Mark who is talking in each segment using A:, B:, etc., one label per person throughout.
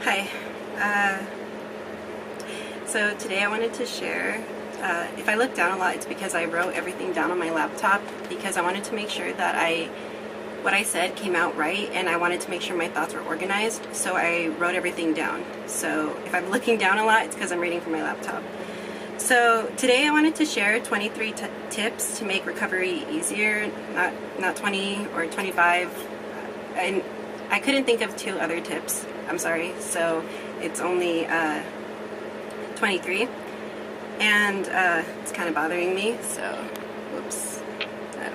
A: Hi. So today I wanted to share, if I look down a lot, it's because I wrote everything down on my laptop because I wanted to make sure that what I said came out right, and I wanted to make sure my thoughts were organized, so I wrote everything down. So if I'm looking down a lot, it's because I'm reading from my laptop. So today I wanted to share 23 tips to make recovery easier, not 20 or 25, and I couldn't think of 2 other tips. I'm sorry. So it's only 23, and it's kind of bothering me. So, whoops. I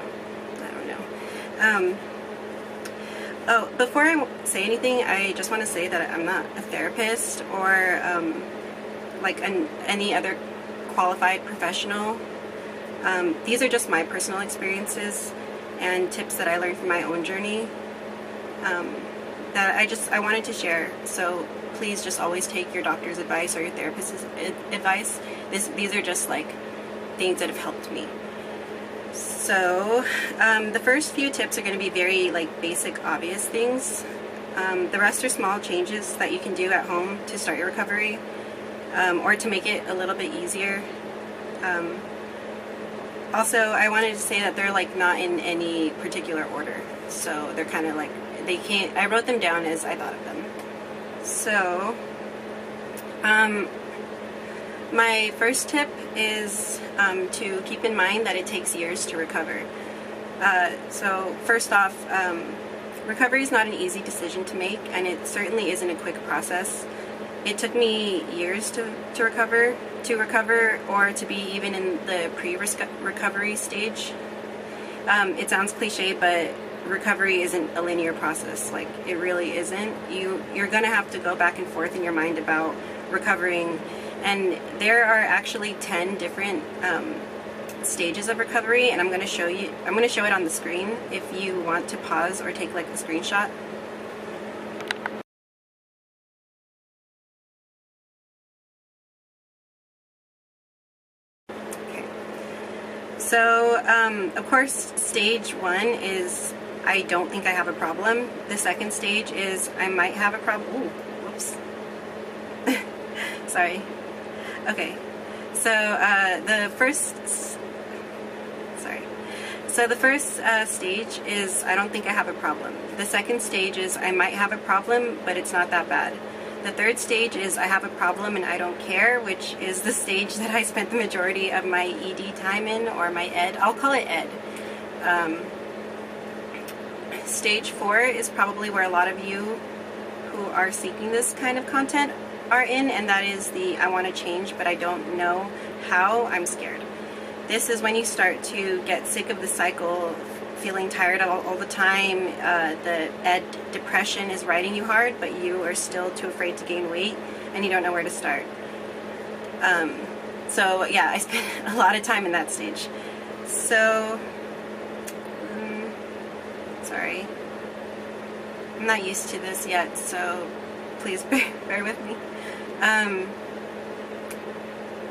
A: don't know. Oh, before I say anything, I just want to say that I'm not a therapist or like any other qualified professional. These are just my personal experiences and tips that I learned from my own journey. That I wanted to share. So please just always take your doctor's advice or your therapist's advice. These are just like things that have helped me. So the first few tips are going to be very like basic, obvious things. The rest are small changes that you can do at home to start your recovery, or to make it a little bit easier. Also, I wanted to say that they're like not in any particular order. So they're kind of like, I wrote them down as I thought of them. So, my first tip is to keep in mind that it takes years to recover. So first off, recovery is not an easy decision to make, and it certainly isn't a quick process. It took me years to recover, or to be even in the pre-recovery stage. It sounds cliche, but recovery isn't a linear process. Like, it really isn't. You're gonna have to go back and forth in your mind about recovering, and there are actually 10 different stages of recovery, and I'm gonna show it on the screen if you want to pause or take like a screenshot. Okay. So of course, stage 1 is I don't think I have a problem. The second stage is I might have a problem. Ooh, whoops. Sorry. Okay. So the first stage is I don't think I have a problem. The second stage is I might have a problem, but it's not that bad. The third stage is I have a problem and I don't care, which is the stage that I spent the majority of my ED time in, or my ED. I'll call it ED. Stage 4 is probably where a lot of you who are seeking this kind of content are in, and that is the I want to change but I don't know how, I'm scared. This is when you start to get sick of the cycle, feeling tired all the time. The ED depression is riding you hard, but you are still too afraid to gain weight and you don't know where to start. So yeah, I spent a lot of time in that stage. So sorry, I'm not used to this yet, so please bear with me.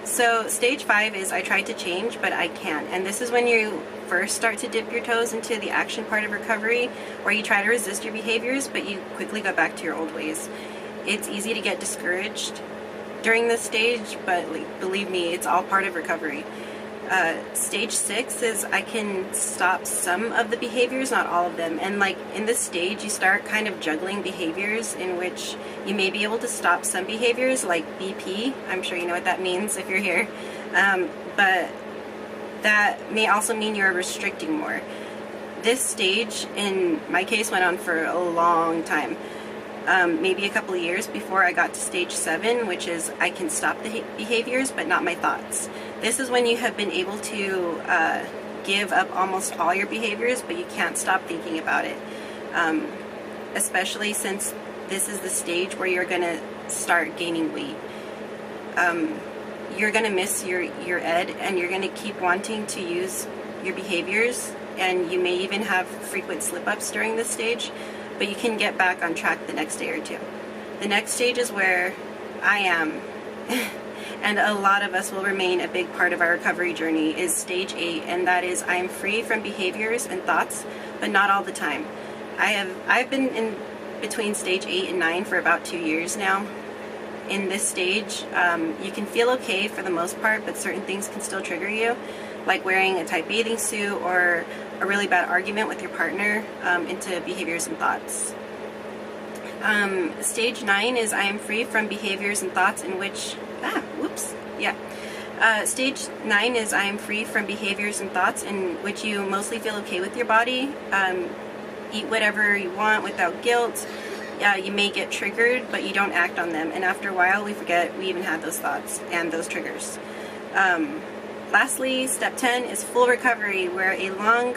A: So stage 5 is I tried to change, but I can't. And this is when you first start to dip your toes into the action part of recovery, where you try to resist your behaviors, but you quickly go back to your old ways. It's easy to get discouraged during this stage, but like, believe me, it's all part of recovery. Stage 6 is I can stop some of the behaviors, not all of them. And like in this stage, you start kind of juggling behaviors in which you may be able to stop some behaviors, like BP. I'm sure you know what that means if you're here. But that may also mean you're restricting more. This stage, in my case, went on for a long time. Maybe a couple of years before I got to stage 7, which is I can stop the behaviors but not my thoughts. This is when you have been able to give up almost all your behaviors, but you can't stop thinking about it. Especially since this is the stage where you're going to start gaining weight. You're going to miss your ED, and you're going to keep wanting to use your behaviors, and you may even have frequent slip-ups during this stage, but you can get back on track the next day or 2. The next stage is where I am. And a lot of us will remain a big part of our recovery journey, is stage 8, and that is I am free from behaviors and thoughts, but not all the time. I've been in between stage 8 and 9 for about 2 years now. In this stage, you can feel okay for the most part, but certain things can still trigger you, like wearing a tight bathing suit or a really bad argument with your partner, into behaviors and thoughts. Stage 9 is I am free from behaviors and thoughts in which, stage 9 is I am free from behaviors and thoughts in which you mostly feel okay with your body, eat whatever you want without guilt. You may get triggered, but you don't act on them, and after a while we forget we even had those thoughts and those triggers. Lastly, step 10 is full recovery, where a long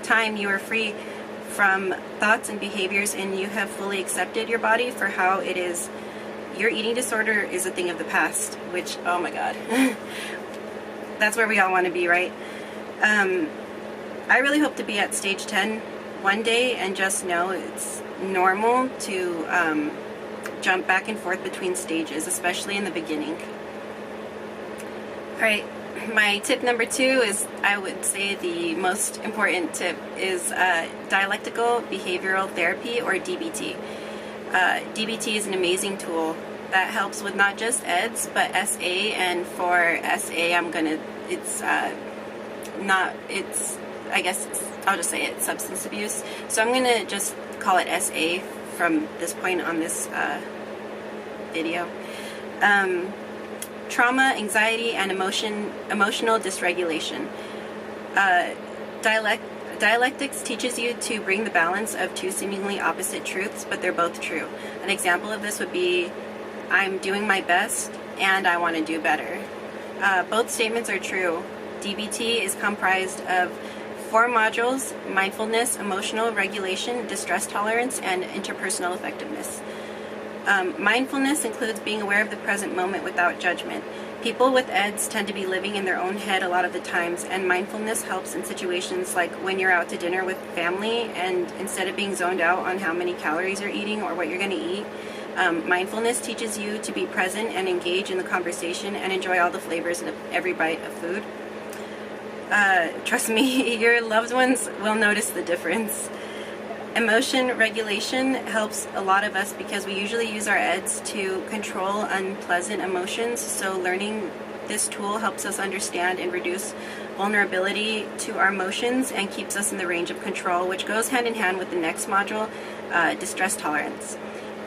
A: time you are free from thoughts and behaviors and you have fully accepted your body for how it is. Your eating disorder is a thing of the past, which, oh my god, that's where we all want to be, right? I really hope to be at stage 10 one day and just know it's normal to jump back and forth between stages, especially in the beginning. Alright, my tip number 2 is, I would say the most important tip, is dialectical behavioral therapy, or DBT. DBT is an amazing tool that helps with not just EDS but SA, and for SA I'll just say it, substance abuse. So I'm gonna just call it SA from this point on this video. Trauma, anxiety, and emotional dysregulation. Dialectics teaches you to bring the balance of two seemingly opposite truths, but they're both true. An example of this would be, I'm doing my best and I want to do better. Both statements are true. DBT is comprised of 4 modules: mindfulness, emotional regulation, distress tolerance, and interpersonal effectiveness. Mindfulness includes being aware of the present moment without judgment. People with EDS tend to be living in their own head a lot of the times, and mindfulness helps in situations like when you're out to dinner with family, and instead of being zoned out on how many calories you're eating or what you're going to eat, mindfulness teaches you to be present and engage in the conversation and enjoy all the flavors of every bite of food. Trust me, your loved ones will notice the difference. Emotion regulation helps a lot of us because we usually use our EDS to control unpleasant emotions, so learning this tool helps us understand and reduce vulnerability to our emotions and keeps us in the range of control, which goes hand in hand with the next module, distress tolerance.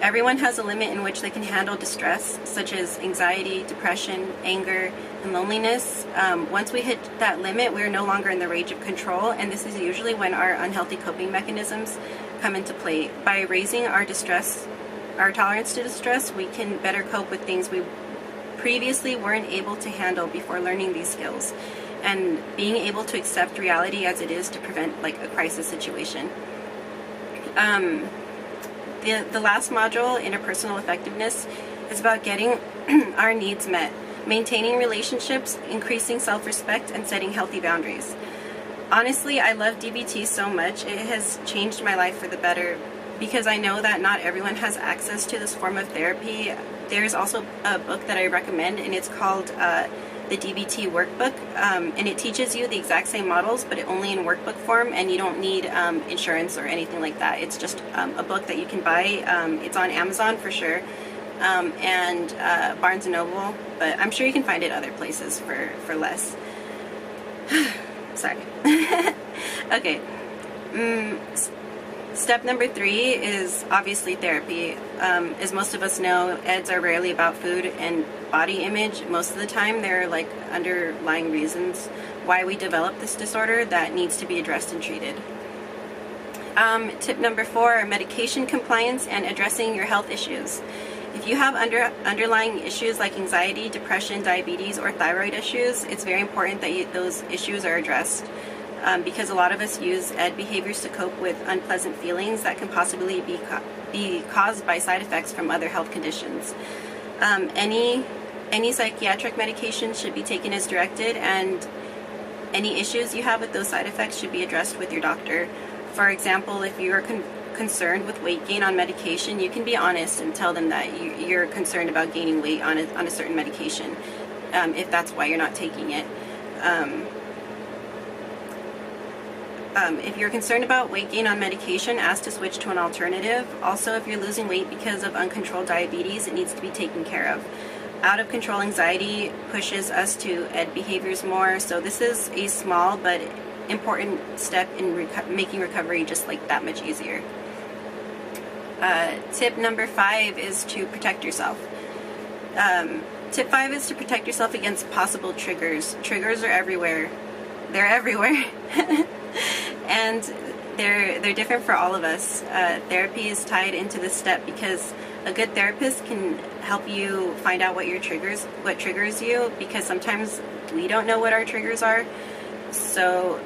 A: Everyone has a limit in which they can handle distress, such as anxiety, depression, anger, and loneliness. Once we hit that limit, we're no longer in the range of control, and this is usually when our unhealthy coping mechanisms come into play. By raising our tolerance to distress, we can better cope with things we previously weren't able to handle before learning these skills, and being able to accept reality as it is to prevent like a crisis situation. The last module, interpersonal effectiveness, is about getting our needs met, maintaining relationships, increasing self-respect, and setting healthy boundaries. Honestly, I love DBT so much. It has changed my life for the better because I know that not everyone has access to this form of therapy. There's also a book that I recommend, and it's called the DBT Workbook, and it teaches you the exact same models, but only in workbook form, and you don't need insurance or anything like that. It's just a book that you can buy. It's on Amazon for sure, and Barnes & Noble, but I'm sure you can find it other places for less. Sorry. Okay. Step number 3 is obviously therapy. As most of us know, EDS are rarely about food and body image. Most of the time, there are like underlying reasons why we develop this disorder that needs to be addressed and treated. Tip number 4, medication compliance and addressing your health issues. If you have underlying issues like anxiety, depression, diabetes, or thyroid issues, it's very important that those issues are addressed. Because a lot of us use ED behaviors to cope with unpleasant feelings that can possibly be caused by side effects from other health conditions. Any psychiatric medication should be taken as directed, and any issues you have with those side effects should be addressed with your doctor. For example, if you are concerned with weight gain on medication, you can be honest and tell them that you're concerned about gaining weight on a certain medication, if that's why you're not taking it. If you're concerned about weight gain on medication, ask to switch to an alternative. Also, if you're losing weight because of uncontrolled diabetes, it needs to be taken care of. Out of control anxiety pushes us to ed behaviors more, so this is a small but important step in making recovery just like that much easier. Tip number 5 is to protect yourself. Tip 5 is to protect yourself against possible triggers. Triggers are everywhere. They're everywhere. And they're different for all of us. Therapy is tied into this step because a good therapist can help you find out what triggers you, because sometimes we don't know what our triggers are. So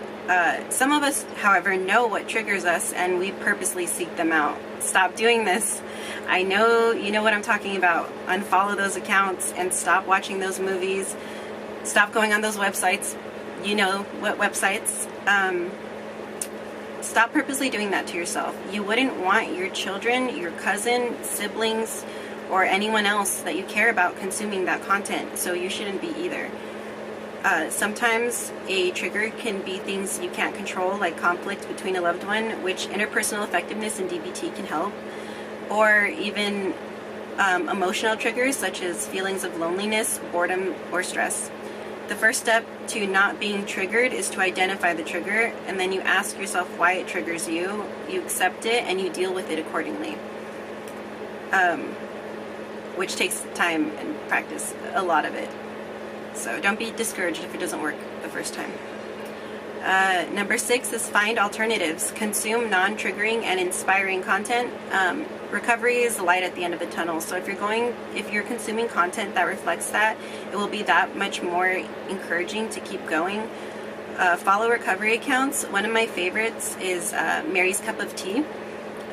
A: some of us, however, know what triggers us, and we purposely seek them out. Stop doing this. I know you know what I'm talking about. Unfollow those accounts and stop watching those movies. Stop going on those websites. You know what websites. Stop purposely doing that to yourself. You wouldn't want your children, your cousin, siblings, or anyone else that you care about consuming that content, so you shouldn't be either. Sometimes a trigger can be things you can't control, like conflict between a loved one, which interpersonal effectiveness and DBT can help, or even emotional triggers such as feelings of loneliness, boredom, or stress. The first step to not being triggered is to identify the trigger, and then you ask yourself why it triggers you, you accept it, and you deal with it accordingly. Which takes time and practice, a lot of it. So don't be discouraged if it doesn't work the first time. Number 6 is find alternatives. Consume non-triggering and inspiring content. Recovery is the light at the end of the tunnel. So if you're consuming content that reflects that, it will be that much more encouraging to keep going. Follow recovery accounts. One of my favorites is Mary's Cup of Tea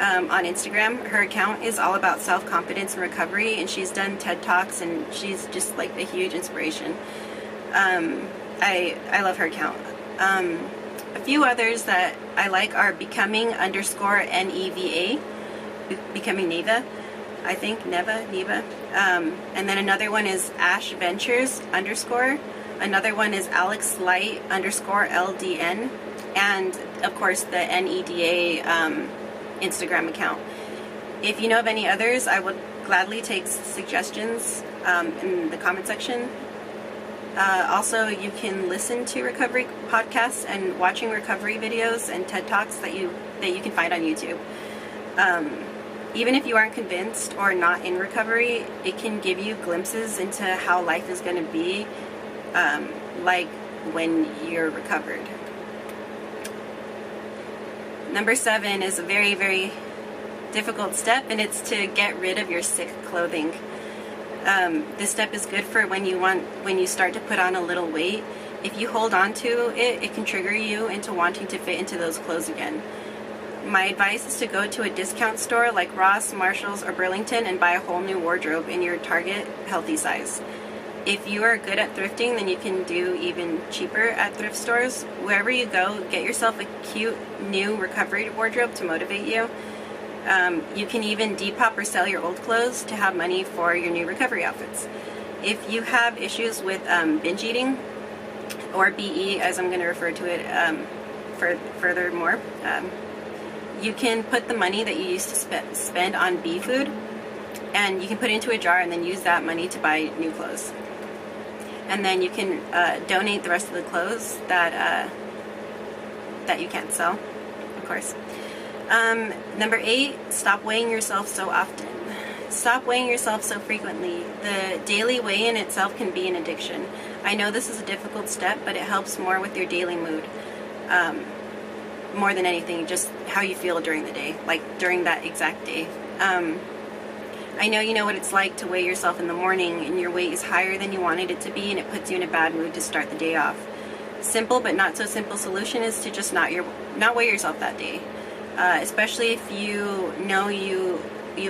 A: on Instagram. Her account is all about self-confidence and recovery, and she's done TED Talks, and she's just like a huge inspiration. I love her account. A few others that I like are becoming_NEVA, becoming Neva, I think, Neva. And then another one is Ash Ventures _ another one is Alex Light _LDN, and of course the NEDA Instagram account. If you know of any others, I would gladly take suggestions in the comment section. Also, you can listen to recovery podcasts and watching recovery videos and TED Talks that you can find on YouTube. Even if you aren't convinced or not in recovery, it can give you glimpses into how life is going to be like when you're recovered. Number 7 is a very, very difficult step, and it's to get rid of your sick clothing. This step is good for when you start to put on a little weight. If you hold on to it, it can trigger you into wanting to fit into those clothes again. My advice is to go to a discount store like Ross, Marshalls, or Burlington and buy a whole new wardrobe in your Target healthy size. If you are good at thrifting, then you can do even cheaper at thrift stores. Wherever you go, get yourself a cute new recovery wardrobe to motivate you. You can even depop or sell your old clothes to have money for your new recovery outfits. If you have issues with binge eating, or BE as I'm going to refer to it furthermore, you can put the money that you used to spend on B food, and you can put it into a jar and then use that money to buy new clothes. And then you can donate the rest of the clothes that you can't sell, of course. Number 8, stop weighing yourself so often. Stop weighing yourself so frequently. The daily weigh-in itself can be an addiction. I know this is a difficult step, but it helps more with your daily mood. More than anything, just how you feel during the day, like during that exact day. I know you know what it's like to weigh yourself in the morning and your weight is higher than you wanted it to be, and it puts you in a bad mood to start the day off. Simple but not so simple solution is to just not weigh yourself that day. Especially if you know you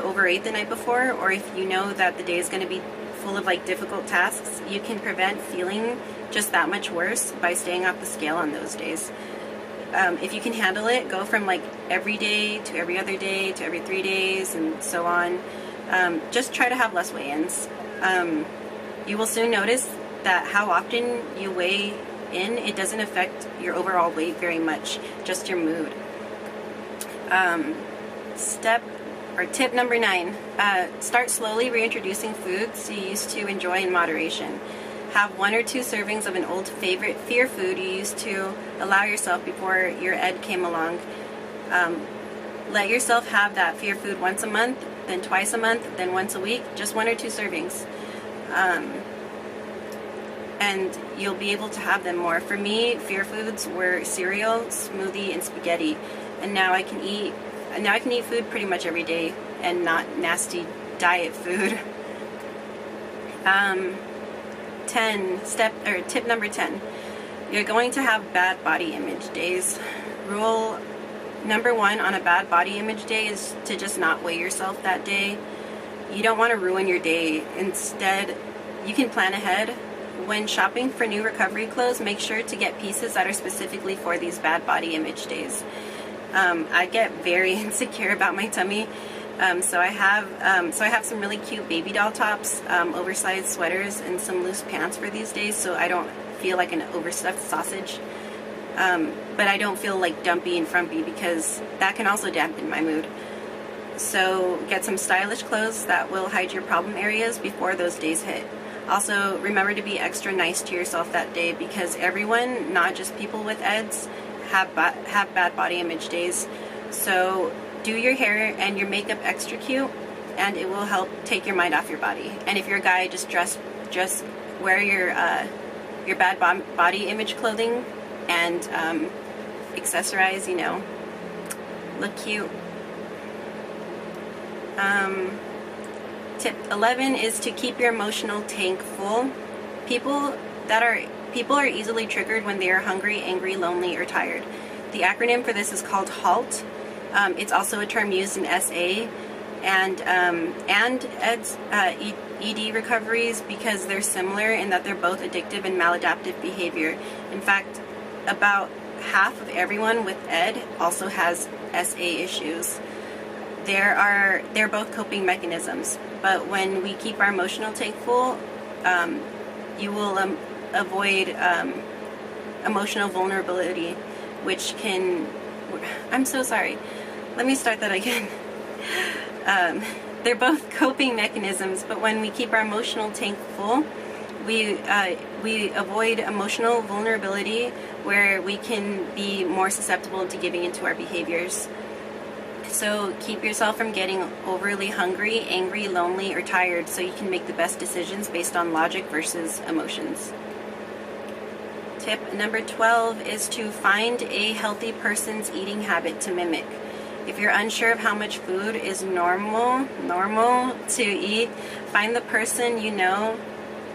A: overate the night before, or if you know that the day is going to be full of like difficult tasks, you can prevent feeling just that much worse by staying off the scale on those days. If you can handle it, go from like every day to every other day to every 3 days and so on. Just try to have less weigh-ins. You will soon notice that how often you weigh in, it doesn't affect your overall weight very much, just your mood. Tip number 9, start slowly reintroducing foods you used to enjoy in moderation. Have 1 or 2 servings of an old favorite fear food you used to allow yourself before your ed came along. Let yourself have that fear food once a month, then twice a month, then once a week, just 1 or 2 servings. And you'll be able to have them more. For me, fear foods were cereal, smoothie, and spaghetti. And now I can eat food pretty much every day and not nasty diet food. Tip number 10. You're going to have bad body image days. Rule number 1 on a bad body image day is to just not weigh yourself that day. You don't want to ruin your day. Instead, you can plan ahead. When shopping for new recovery clothes, make sure to get pieces that are specifically for these bad body image days. I get very insecure about my tummy, so I have some really cute baby doll tops, oversized sweaters, and some loose pants for these days, so I don't feel like an overstuffed sausage. But I don't feel like dumpy and frumpy, because that can also dampen my mood. So get some stylish clothes that will hide your problem areas before those days hit. Also, remember to be extra nice to yourself that day, because everyone, not just people with EDS, have bad body image days. So do your hair and your makeup extra cute, and it will help take your mind off your body. And if you're a guy, just wear your bad body image clothing and accessorize, look cute. Tip 11 is to keep your emotional tank full. People are easily triggered when they are hungry, angry, lonely, or tired. The acronym for this is called HALT. It's also a term used in SA and ED recoveries, because they're similar in that they're both addictive and maladaptive behavior. In fact, about half of everyone with ED also has SA issues. They're both coping mechanisms, but when we keep our emotional tank full, you will avoid emotional vulnerability, which can... I'm so sorry. Let me start that again. They're both coping mechanisms, but when we keep our emotional tank full, we avoid emotional vulnerability, where we can be more susceptible to giving into our behaviors. So keep yourself from getting overly hungry, angry, lonely, or tired, so you can make the best decisions based on logic versus emotions. Tip number 12 is to find a healthy person's eating habit to mimic. If you're unsure of how much food is normal to eat, find the person you know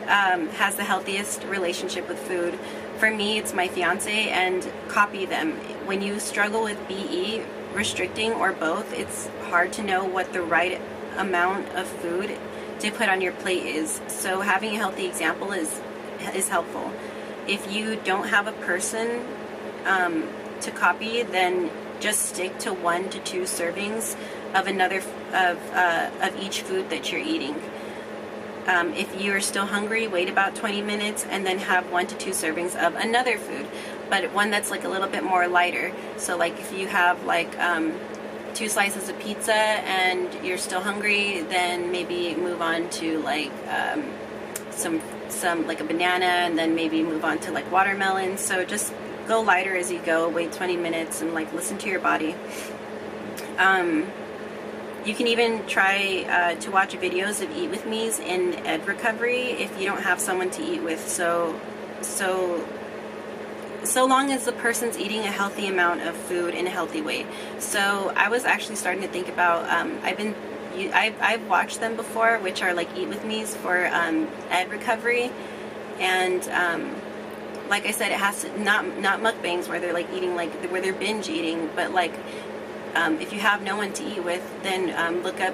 A: has the healthiest relationship with food. For me, it's my fiance, and copy them. When you struggle with BE, restricting, or both, it's hard to know what the right amount of food to put on your plate is. So having a healthy example is helpful. If you don't have a person to copy, then just stick to 1 to 2 servings of each food that you're eating. If you're still hungry, wait about 20 minutes and then have 1 to 2 servings of another food, but one that's like a little bit more lighter. So like if you have like 2 slices of pizza and you're still hungry, then maybe move on to like some like a banana, and then maybe move on to like watermelon. So just go lighter as you go, wait 20 minutes and like listen to your body. You can even try to watch videos of Eat With Me's in ED recovery if you don't have someone to eat with. So long as the person's eating a healthy amount of food in a healthy way. So I was actually starting to think about, I've watched them before, which are like Eat With Me's for ED recovery, and like I said, it has to not mukbangs where they're like eating, like where they're binge eating, but like if you have no one to eat with, then look up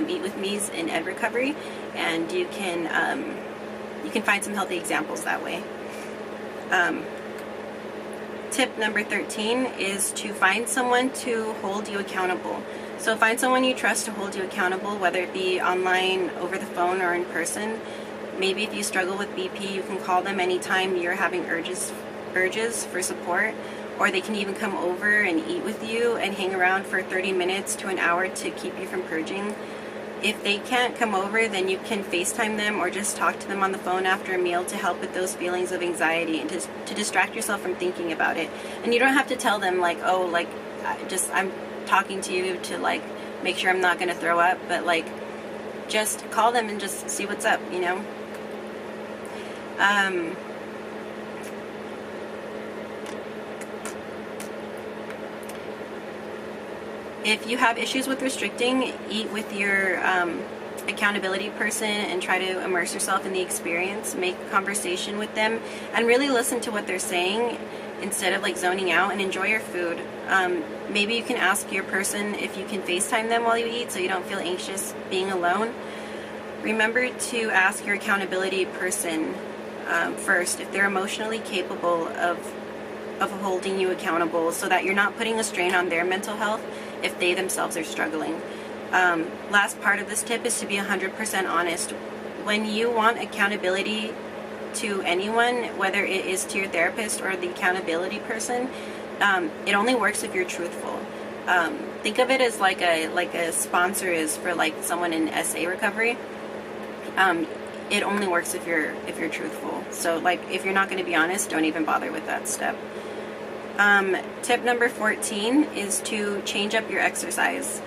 A: Eat With Me's in ED recovery, and you can find some healthy examples that way. Tip number 13 is to find someone to hold you accountable. So find someone you trust to hold you accountable, whether it be online, over the phone, or in person. Maybe if you struggle with BP, you can call them anytime you're having urges urges for support, or they can even come over and eat with you and hang around for 30 minutes to an hour to keep you from purging. If they can't come over, then you can FaceTime them or just talk to them on the phone after a meal to help with those feelings of anxiety and to distract yourself from thinking about it. And you don't have to tell them like, oh, like, I'm talking to you to like make sure I'm not going to throw up, but like just call them and just see what's up, you know? If you have issues with restricting, eat with your accountability person and try to immerse yourself in the experience. Make conversation with them and really listen to what they're saying instead of like zoning out, and enjoy your food. Maybe you can ask your person if you can FaceTime them while you eat so you don't feel anxious being alone. Remember to ask your accountability person first if they're emotionally capable of holding you accountable, so that you're not putting a strain on their mental health if they themselves are struggling. Last part of this tip is to be 100% honest. When you want accountability to anyone, whether it is to your therapist or the accountability person, it only works if you're truthful. Think of it as like a sponsor is for like someone in SA recovery. It only works if you're truthful. So like if you're not going to be honest, don't even bother with that step. Tip number 14 is to change up your exercise.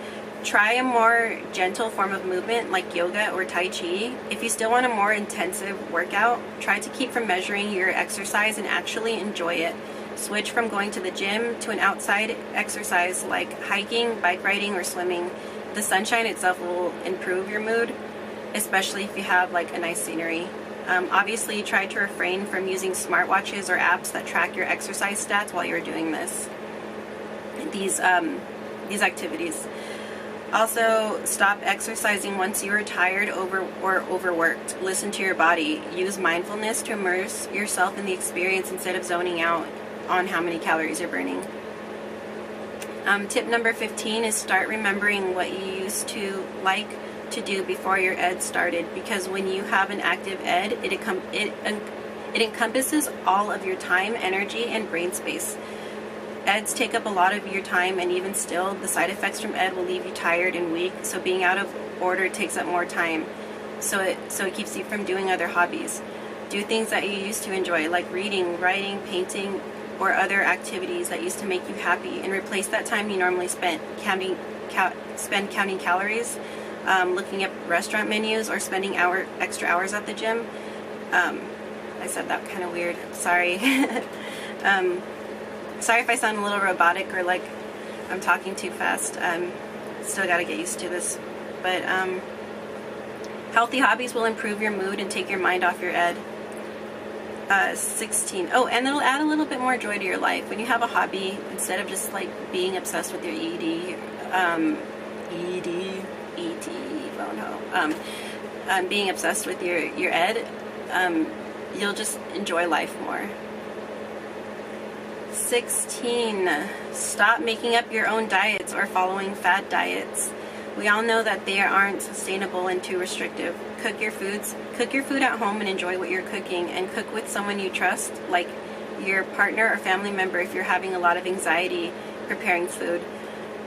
A: Try a more gentle form of movement like yoga or Tai Chi. If you still want a more intensive workout, try to keep from measuring your exercise and actually enjoy it. Switch from going to the gym to an outside exercise like hiking, bike riding, or swimming. The sunshine itself will improve your mood, especially if you have like a nice scenery. Obviously, try to refrain from using smartwatches or apps that track your exercise stats while you're doing these activities. Also, stop exercising once you are tired or overworked. Listen to your body. Use mindfulness to immerse yourself in the experience instead of zoning out on how many calories you're burning. Tip number 15 is start remembering what you used to like to do before your ed started, because when you have an active ed, it encompasses all of your time, energy, and brain space. Eds take up a lot of your time, and even still, the side effects from ed will leave you tired and weak, so being out of order takes up more time. So it keeps you from doing other hobbies. Do things that you used to enjoy, like reading, writing, painting, or other activities that used to make you happy, and replace that time you normally spent counting calories, looking at restaurant menus, or spending extra hours at the gym. I said that kind of weird. Sorry. Sorry if I sound a little robotic or like I'm talking too fast. Still got to get used to this. But healthy hobbies will improve your mood and take your mind off your ed. 16. Oh, and it'll add a little bit more joy to your life. When you have a hobby, instead of just like being obsessed with your being obsessed with your ed, you'll just enjoy life more. 16. Stop making up your own diets or following fad diets. We all know that they aren't sustainable and too restrictive. Cook your food at home and enjoy what you're cooking, and cook with someone you trust, like your partner or family member if you're having a lot of anxiety preparing food.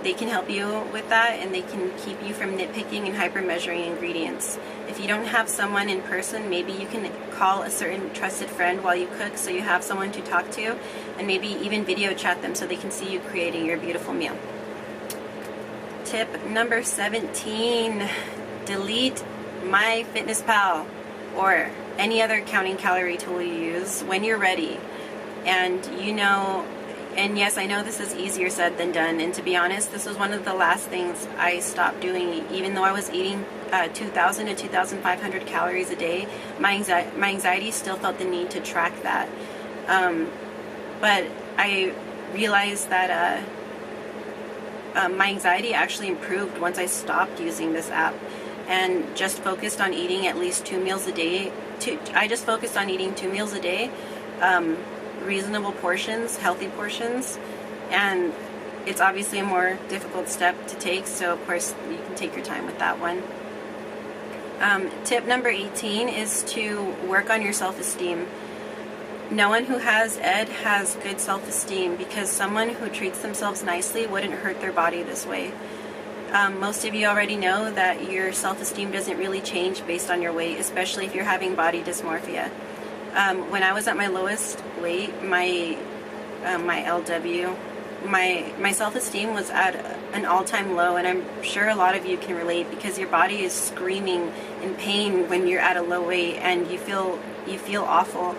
A: They can help you with that, and they can keep you from nitpicking and hyper measuring ingredients. If you don't have someone in person, maybe you can call a certain trusted friend while you cook so you have someone to talk to, and maybe even video chat them so they can see you creating your beautiful meal. Tip number 17, delete MyFitnessPal or any other counting calorie tool you use when you're ready. And yes, I know this is easier said than done, and to be honest, this was one of the last things I stopped doing. Even though I was eating 2,000 to 2,500 calories a day, my anxiety still felt the need to track that. But I realized that my anxiety actually improved once I stopped using this app and just focused on eating at least 2 meals a day. I just focused on eating 2 meals a day. Reasonable portions, healthy portions, and it's obviously a more difficult step to take, so of course you can take your time with that one. Tip number 18 is to work on your self-esteem. No one who has ED has good self-esteem, because someone who treats themselves nicely wouldn't hurt their body this way. Most of you already know that your self-esteem doesn't really change based on your weight, especially if you're having body dysmorphia. When I was at my lowest weight, my LW, my self-esteem was at an all-time low, and I'm sure a lot of you can relate, because your body is screaming in pain when you're at a low weight and you feel awful.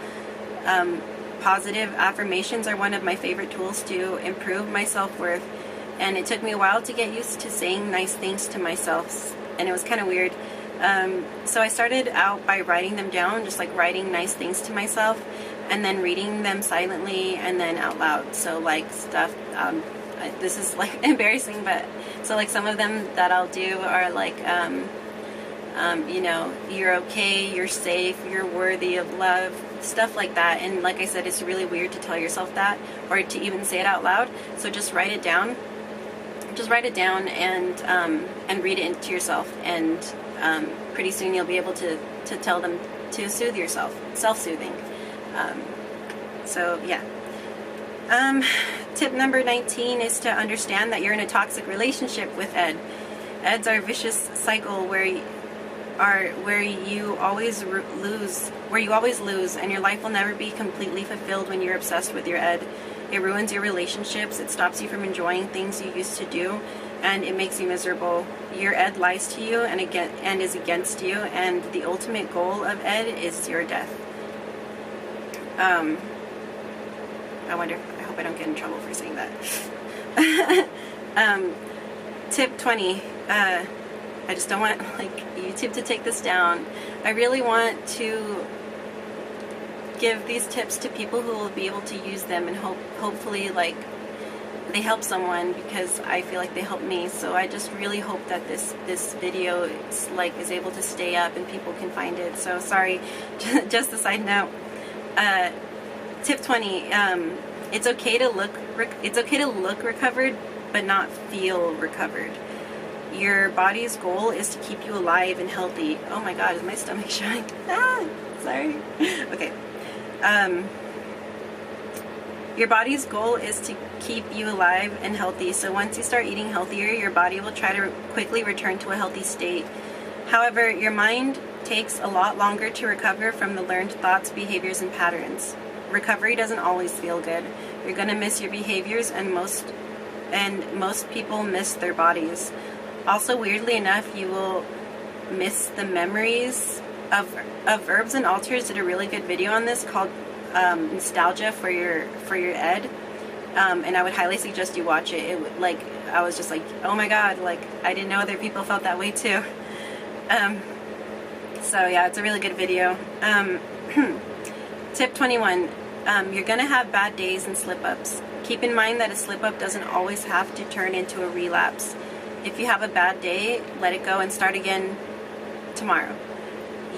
A: Positive affirmations are one of my favorite tools to improve my self-worth, and it took me a while to get used to saying nice things to myself, and it was kind of weird. So I started out by writing them down, just like writing nice things to myself, and then reading them silently and then out loud. So like stuff, this is like embarrassing, but so like some of them that I'll do are like, you know, you're okay, you're safe, you're worthy of love, stuff like that. And like I said, it's really weird to tell yourself that, or to even say it out loud. So just write it down. Just write it down and read it to yourself, and pretty soon you'll be able to tell them to soothe yourself, self-soothing. So yeah. Tip number 19 is to understand that you're in a toxic relationship with ED. EDs are a vicious cycle where you always lose, and your life will never be completely fulfilled when you're obsessed with your ED. It ruins your relationships, it stops you from enjoying things you used to do, and it makes you miserable. Your ED lies to you and is against you, and the ultimate goal of ED is your death. I hope I don't get in trouble for saying that. Tip 20. I just don't want like YouTube to take this down. I really want to give these tips to people who will be able to use them, and hopefully like they help someone, because I feel like they help me. So I just really hope that this video is able to stay up and people can find it. So sorry, just a side note. Tip 20. It's okay to look recovered, but not feel recovered. Your body's goal is to keep you alive and healthy. Oh my God, is my stomach showing? Ah, sorry. Okay. Your body's goal is to keep you alive and healthy. So once you start eating healthier, your body will try to quickly return to a healthy state. However, your mind takes a lot longer to recover from the learned thoughts, behaviors, and patterns. Recovery doesn't always feel good. You're going to miss your behaviors, and most people miss their bodies. Also, weirdly enough, you will miss the memories of Herbs and Altars did a really good video on this called Nostalgia for your ED, and I would highly suggest you watch it. I was just like, oh my God, like I didn't know other people felt that way too. So yeah, it's a really good video. Tip 21. You're gonna have bad days and slip-ups. Keep in mind that a slip-up doesn't always have to turn into a relapse. If you have a bad day, let it go and start again tomorrow.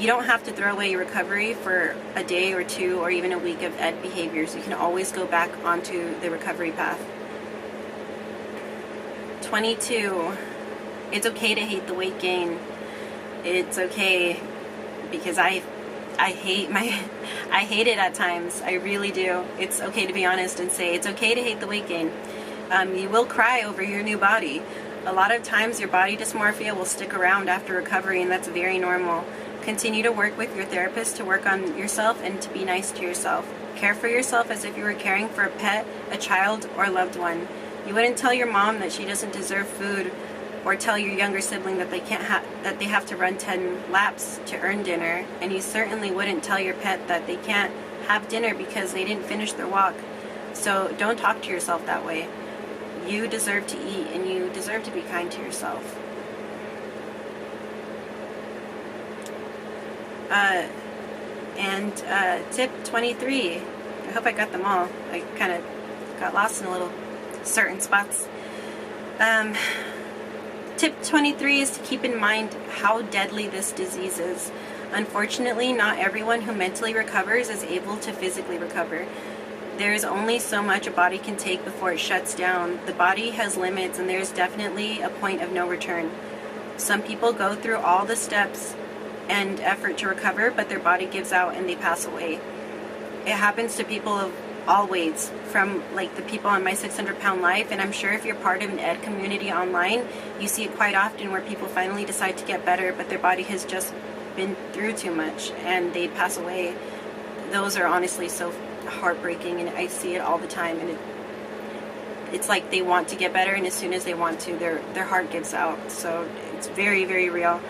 A: You don't have to throw away your recovery for a day or two or even a week of ED behaviors. You can always go back onto the recovery path. 22. It's okay to hate the weight gain. It's okay, because I hate it at times. I really do. It's okay to be honest and say it's okay to hate the weight gain. You will cry over your new body. A lot of times your body dysmorphia will stick around after recovery, and that's very normal. Continue to work with your therapist to work on yourself and to be nice to yourself. Care for yourself as if you were caring for a pet, a child, or a loved one. You wouldn't tell your mom that she doesn't deserve food, or tell your younger sibling that they have to run 10 laps to earn dinner, and you certainly wouldn't tell your pet that they can't have dinner because they didn't finish their walk. So don't talk to yourself that way. You deserve to eat, and you deserve to be kind to yourself. Tip 23. I hope I got them all. I kind of got lost in a little certain spots. Tip 23 is to keep in mind how deadly this disease is. Unfortunately, not everyone who mentally recovers is able to physically recover. There is only so much a body can take before it shuts down. The body has limits, and there's definitely a point of no return. Some people go through all the steps and effort to recover, but their body gives out and they pass away. it happens to people of all weights, from like the people on my 600-pound life, and I'm sure if you're part of an ed community online, you see it quite often where people finally decide to get better, but their body has just been through too much and they pass away. Those are honestly so heartbreaking, and I see it all the time, and it's like they want to get better, and as soon as they want to, their heart gives out. So it's very, very real.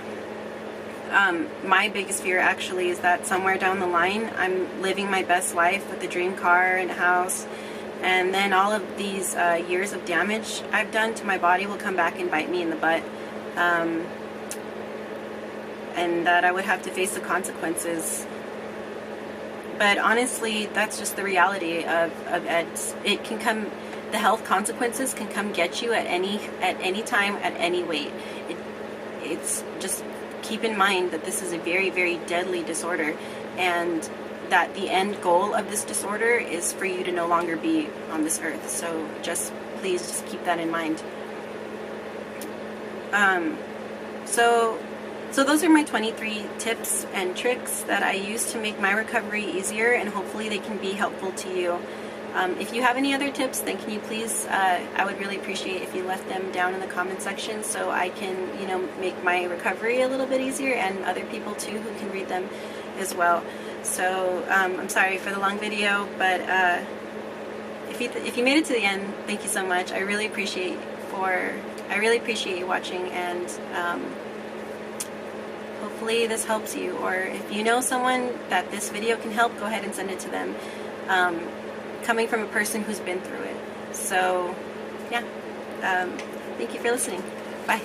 A: My biggest fear actually is that somewhere down the line I'm living my best life with a dream car and a house, and then all of these years of damage I've done to my body will come back and bite me in the butt, and that I would have to face the consequences. But honestly, that's just the reality of EDS. It can come, the health consequences can come get you at any time, at any weight. It's just, keep in mind that this is a very, very deadly disorder, and that the end goal of this disorder is for you to no longer be on this earth. So please just keep that in mind. So those are my 23 tips and tricks that I use to make my recovery easier, and hopefully they can be helpful to you. If you have any other tips, then can you please, I would really appreciate if you left them down in the comment section so I can, make my recovery a little bit easier, and other people too who can read them as well. So I'm sorry for the long video, but if you made it to the end, thank you so much. I really appreciate you watching, and hopefully this helps you, or if you know someone that this video can help, go ahead and send it to them. Coming from a person who's been through it. So, yeah. Thank you for listening. Bye.